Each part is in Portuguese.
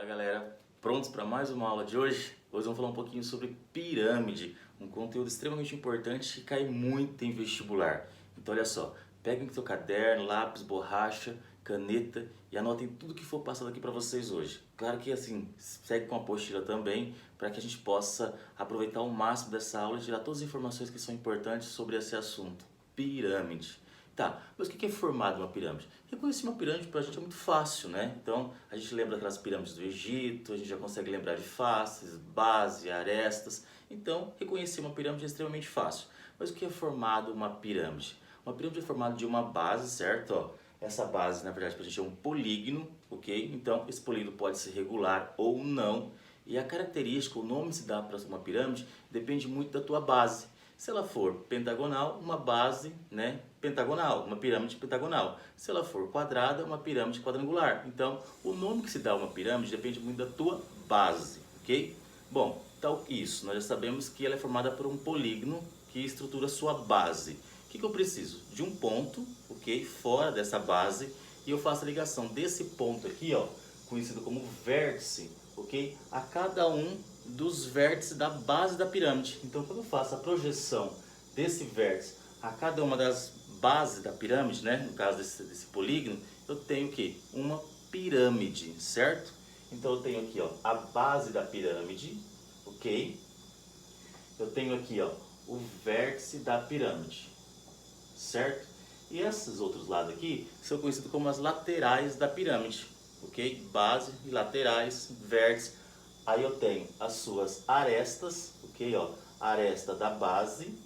Galera, prontos para mais uma aula de hoje? Hoje vamos falar um pouquinho sobre pirâmide, um conteúdo extremamente importante que cai muito em vestibular. Então olha só, peguem seu caderno, lápis, borracha, caneta e anotem tudo que for passado aqui para vocês hoje. Claro que assim, segue com a apostila também, para que a gente possa aproveitar o máximo dessa aula e tirar todas as informações que são importantes sobre esse assunto, pirâmide. Tá, mas o que é formado uma pirâmide? Reconhecer uma pirâmide para a gente é muito fácil, né? Então, a gente lembra daquelas pirâmides do Egito, a gente já consegue lembrar de faces, base, arestas. Então, reconhecer uma pirâmide é extremamente fácil. Mas o que é formado uma pirâmide? Uma pirâmide é formada de uma base, certo? Ó, essa base, na verdade, para a gente é um polígono, ok? Então, esse polígono pode ser regular ou não. E a característica, o nome que se dá para uma pirâmide, depende muito da tua base. Se ela for pentagonal, uma base, né, pentagonal, uma pirâmide pentagonal. Se ela for quadrada, uma pirâmide quadrangular. Então, o nome que se dá a uma pirâmide depende muito da tua base, ok? Bom, então isso, nós já sabemos que ela é formada por um polígono que estrutura a sua base. O que eu preciso? De um ponto, ok, fora dessa base, e eu faço a ligação desse ponto aqui, ó, conhecido como vértice, ok, a cada um dos vértices da base da pirâmide. Então, quando eu faço a projeção desse vértice a cada uma das bases da pirâmide, né, no caso desse polígono, eu tenho o quê? Uma pirâmide, certo? Então, eu tenho aqui, ó, a base da pirâmide, ok? Eu tenho aqui, ó, o vértice da pirâmide, certo? E esses outros lados aqui são conhecidos como as laterais da pirâmide, ok? Base e laterais, vértice. Aí eu tenho as suas arestas, ok? Ó, aresta da base.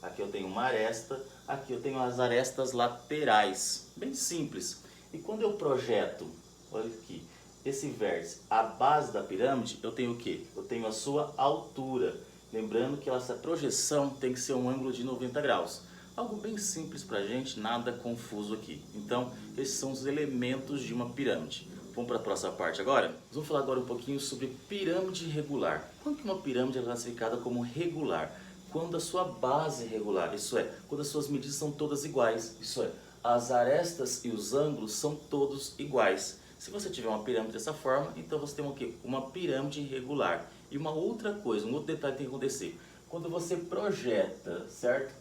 Aqui eu tenho uma aresta. Aqui eu tenho as arestas laterais. Bem simples. E quando eu projeto, olha aqui, esse vértice, a base da pirâmide, eu tenho o quê? Eu tenho a sua altura. Lembrando que essa projeção tem que ser um ângulo de 90 graus. Algo bem simples pra gente, nada confuso aqui. Então, esses são os elementos de uma pirâmide. Vamos para a próxima parte agora? Vamos falar agora um pouquinho sobre pirâmide regular. Quando que uma pirâmide é classificada como regular? Quando a sua base é regular, isso é, quando as suas medidas são todas iguais, isso é, as arestas e os ângulos são todos iguais. Se você tiver uma pirâmide dessa forma, então você tem o quê? Uma pirâmide regular. E uma outra coisa, um outro detalhe que tem que acontecer. Quando você projeta, certo?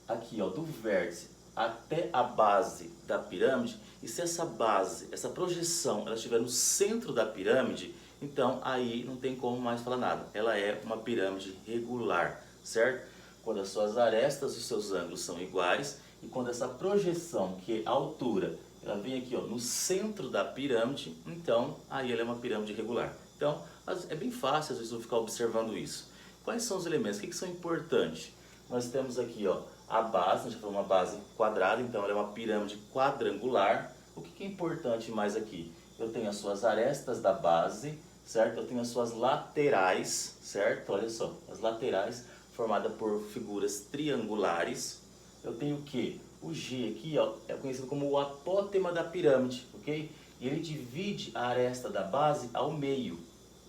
Aqui, ó, do vértice até a base da pirâmide, e se essa base, essa projeção, ela estiver no centro da pirâmide, então aí não tem como mais falar nada. Ela é uma pirâmide regular, certo? Quando as suas arestas e os seus ângulos são iguais, e quando essa projeção, que é a altura, ela vem aqui, ó, no centro da pirâmide, então aí ela é uma pirâmide regular. Então, é bem fácil, às vezes, eu ficar observando isso. Quais são os elementos? O que são importantes? Nós temos aqui, ó, a base, a gente já falou uma base quadrada, então ela é uma pirâmide quadrangular. O que é importante mais aqui? Eu tenho as suas arestas da base, certo? Eu tenho as suas laterais, certo? Olha só, as laterais formadas por figuras triangulares. Eu tenho o que? O G aqui, ó, é conhecido como o apótema da pirâmide, ok? E ele divide a aresta da base ao meio,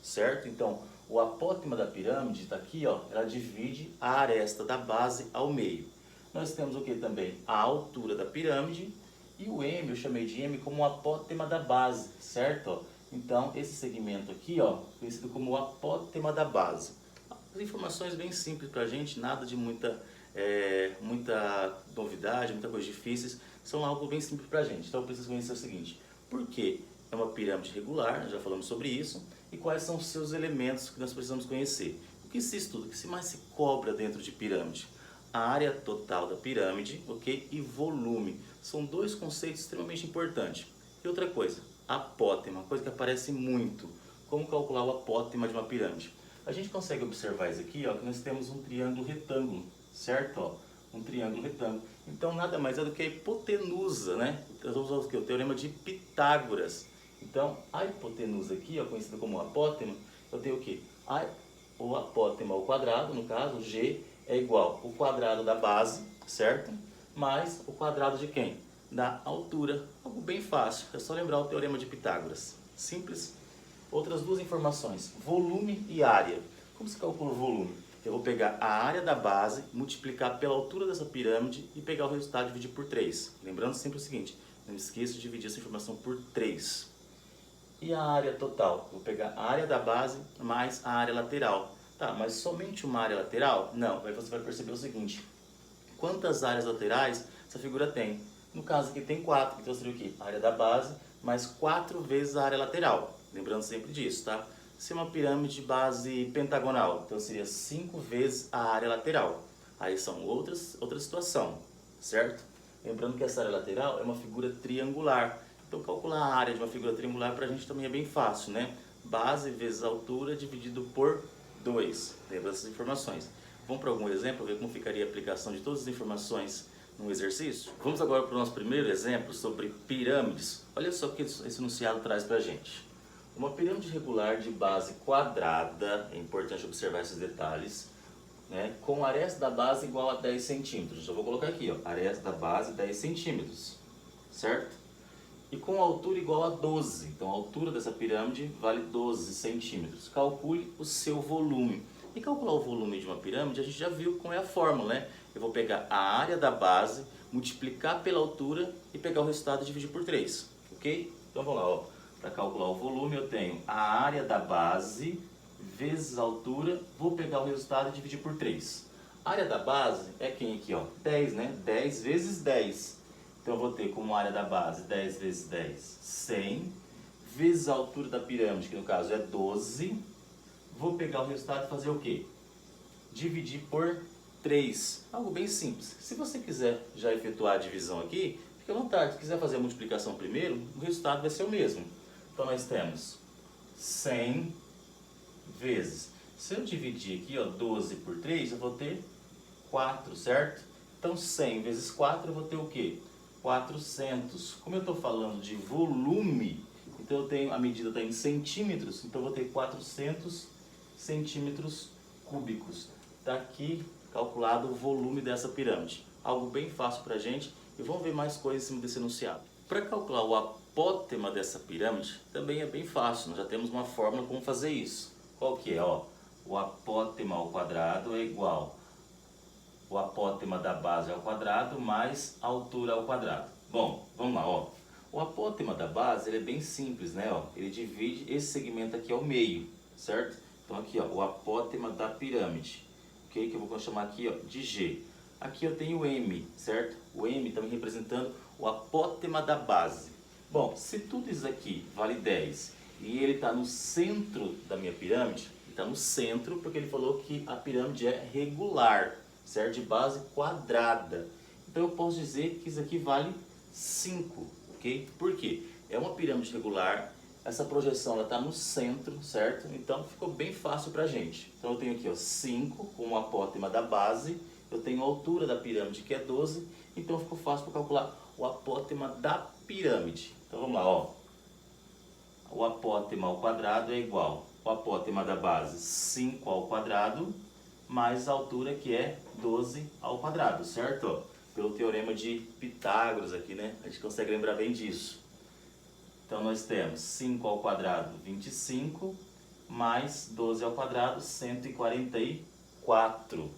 certo? Então, o apótema da pirâmide está aqui, ó, ela divide a aresta da base ao meio. Nós temos o que também? A altura da pirâmide, e o M, eu chamei de M como o apótema da base, certo? Ó, então, esse segmento aqui, ó, conhecido como o apótema da base. As informações bem simples para a gente, nada de muita novidade, muita coisa difíceis, são algo bem simples para a gente. Então, eu preciso conhecer o seguinte: por que é uma pirâmide regular? Já falamos sobre isso. E quais são os seus elementos que nós precisamos conhecer? O que se estuda, o que mais se cobra dentro de pirâmide? A área total da pirâmide, ok? E volume. São dois conceitos extremamente importantes. E outra coisa, apótema, coisa que aparece muito. Como calcular o apótema de uma pirâmide? A gente consegue observar isso aqui, ó, que nós temos um triângulo retângulo, certo? Ó, um triângulo retângulo. Então, nada mais é do que a hipotenusa, né? Nós vamos usar o quê? O teorema de Pitágoras. Então, a hipotenusa aqui, ó, conhecida como apótema, eu tenho o quê? O apótema ao quadrado, no caso, G, é igual ao quadrado da base, certo? Mais o quadrado de quem? Da altura. Algo bem fácil, é só lembrar o teorema de Pitágoras. Simples. Outras duas informações, volume e área. Como se calcula o volume? Eu vou pegar a área da base, multiplicar pela altura dessa pirâmide e pegar o resultado e dividir por 3. Lembrando sempre o seguinte, não esqueça de dividir essa informação por 3. E a área total? Vou pegar a área da base mais a área lateral. Tá, mas somente uma área lateral? Não, aí você vai perceber o seguinte. Quantas áreas laterais essa figura tem? No caso aqui tem 4, então seria o quê? A área da base mais 4 vezes a área lateral. Lembrando sempre disso, tá? Se é uma pirâmide de base pentagonal, então seria 5 vezes a área lateral. Aí são outra situação, certo? Lembrando que essa área lateral é uma figura triangular. Então calcular a área de uma figura triangular para a gente também é bem fácil, né? Base vezes altura dividido por 2. Lembra essas informações. Vamos para algum exemplo, ver como ficaria a aplicação de todas as informações no exercício? Vamos agora para o nosso primeiro exemplo sobre pirâmides. Olha só o que esse enunciado traz para a gente. Uma pirâmide regular de base quadrada, é importante observar esses detalhes, né, com aresta da base igual a 10 centímetros. Já vou colocar aqui, ó, aresta da base 10 centímetros, certo? E com altura igual a 12. Então a altura dessa pirâmide vale 12 centímetros. Calcule o seu volume. E calcular o volume de uma pirâmide, a gente já viu como é a fórmula, né? Eu vou pegar a área da base, multiplicar pela altura e pegar o resultado e dividir por 3, ok? Então vamos lá, ó. Para calcular o volume eu tenho a área da base vezes a altura, vou pegar o resultado e dividir por 3. A área da base é quem aqui, ó? 10, né? 10 vezes 10. Então eu vou ter como área da base 10 vezes 10, 100, vezes a altura da pirâmide, que no caso é 12. Vou pegar o resultado e fazer o quê? Dividir por 3. Algo bem simples. Se você quiser já efetuar a divisão aqui, fique à vontade. Se quiser fazer a multiplicação primeiro, o resultado vai ser o mesmo. Então nós temos 100 vezes. Se eu dividir aqui, ó, 12 por 3, eu vou ter 4, certo? Então 100 vezes 4 eu vou ter o quê? 400. Como eu estou falando de volume, então eu tenho, a medida está em centímetros, então eu vou ter 400 centímetros cúbicos. Está aqui calculado o volume dessa pirâmide. Algo bem fácil para a gente e vamos ver mais coisas em cima desse enunciado. Para calcular o apótema dessa pirâmide também é bem fácil, nós já temos uma fórmula como fazer isso. Qual que é? Ó, o apótema ao quadrado é igual o apótema da base ao quadrado mais a altura ao quadrado. Bom, vamos lá, ó. O apótema da base ele é bem simples, né? Ó, ele divide esse segmento aqui ao meio, certo? Então aqui, ó, o apótema da pirâmide, ok? Que eu vou chamar aqui, ó, de G. Aqui eu tenho o M, certo? O M também representando o apótema da base. Bom, se tudo isso aqui vale 10 e ele está no centro da minha pirâmide, está no centro porque ele falou que a pirâmide é regular, certo? De base quadrada. Então eu posso dizer que isso aqui vale 5, ok? Por quê? É uma pirâmide regular, essa projeção está no centro, certo? Então ficou bem fácil para a gente. Então eu tenho aqui, ó, 5 como apótema da base, eu tenho a altura da pirâmide que é 12, então ficou fácil para calcular o apótema da pirâmide. Então vamos lá, ó. O apótema ao quadrado é igual ao apótema da base 5 ao quadrado mais a altura que é 12 ao quadrado, certo? Pelo teorema de Pitágoras aqui, né? A gente consegue lembrar bem disso. Então nós temos 5 ao quadrado, 25, mais 12 ao quadrado, 144.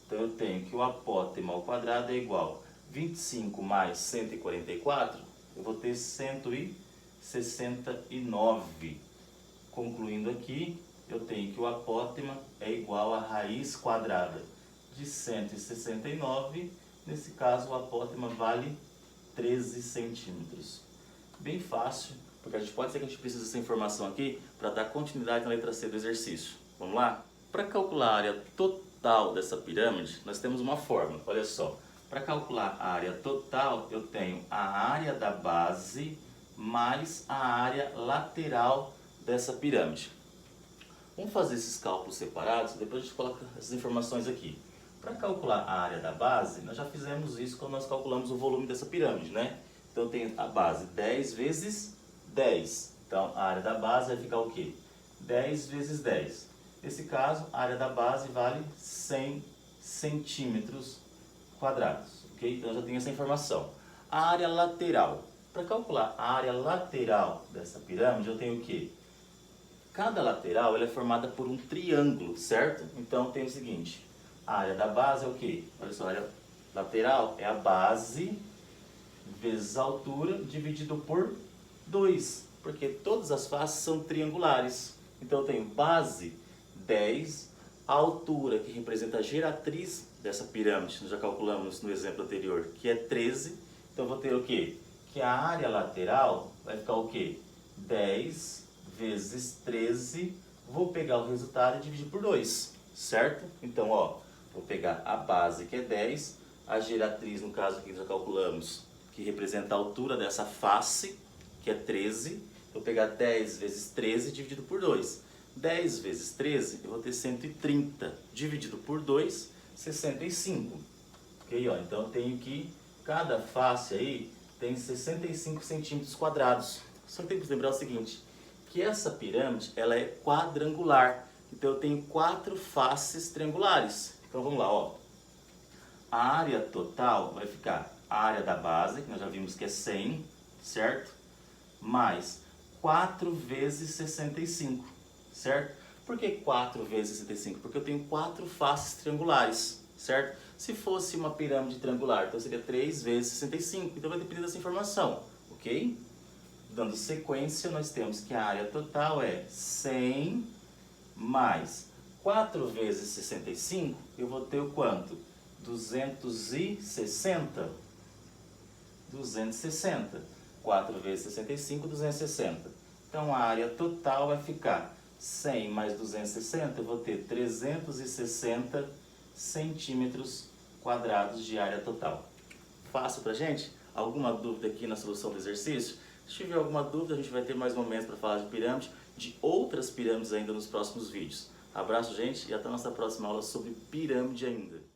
Então eu tenho que o apótema ao quadrado é igual a 25 mais 144, eu vou ter 169. Concluindo aqui, eu tenho que o apótema é igual à raiz quadrada de 169. Nesse caso, o apótema vale 13 centímetros. Bem fácil, porque a gente pode ser que a gente precise dessa informação aqui para dar continuidade na letra C do exercício. Vamos lá? Para calcular a área total dessa pirâmide, nós temos uma fórmula. Olha só, para calcular a área total, eu tenho a área da base mais a área lateral dessa pirâmide. Vamos fazer esses cálculos separados, depois a gente coloca essas informações aqui. Para calcular a área da base, nós já fizemos isso quando nós calculamos o volume dessa pirâmide, né? Então eu tenho a base 10 vezes 10. Então a área da base vai ficar o quê? 10 vezes 10. Nesse caso, a área da base vale 100 centímetros quadrados, ok? Então eu já tenho essa informação. A área lateral. Para calcular a área lateral dessa pirâmide, eu tenho o quê? Cada lateral ela é formada por um triângulo, certo? Então tem o seguinte, a área da base é o quê? Olha só, a área lateral é a base vezes a altura dividido por 2. Porque todas as faces são triangulares. Então eu tenho base 10, a altura que representa a geratriz dessa pirâmide, nós já calculamos no exemplo anterior, que é 13. Então eu vou ter o quê? Que a área lateral vai ficar o quê? 10 vezes 13, vou pegar o resultado e dividir por 2, certo? Então, ó, vou pegar a base, que é 10, a geratriz, no caso aqui já calculamos, que representa a altura dessa face, que é 13, vou pegar 10 vezes 13 dividido por 2. 10 vezes 13, eu vou ter 130, dividido por 2, 65. Ok, ó, então eu tenho que, cada face aí tem 65 centímetros quadrados. Só que tem que lembrar o seguinte, que essa pirâmide, ela é quadrangular. Então eu tenho 4 faces triangulares. Então vamos lá, ó. A área total vai ficar a área da base, que nós já vimos que é 100, certo? Mais 4 vezes 65, certo? Por que 4 vezes 65? Porque eu tenho 4 faces triangulares, certo? Se fosse uma pirâmide triangular, então seria 3 vezes 65. Então vai depender dessa informação, ok? Dando sequência, nós temos que a área total é 100 mais 4 vezes 65, eu vou ter o quanto? 260. 260. 4 vezes 65, 260. Então a área total vai ficar 100 mais 260, eu vou ter 360 centímetros quadrados de área total. Fácil pra gente? Alguma dúvida aqui na solução do exercício? Se tiver alguma dúvida, a gente vai ter mais momentos para falar de pirâmide, de outras pirâmides ainda nos próximos vídeos. Abraço, gente, e até a nossa próxima aula sobre pirâmide ainda.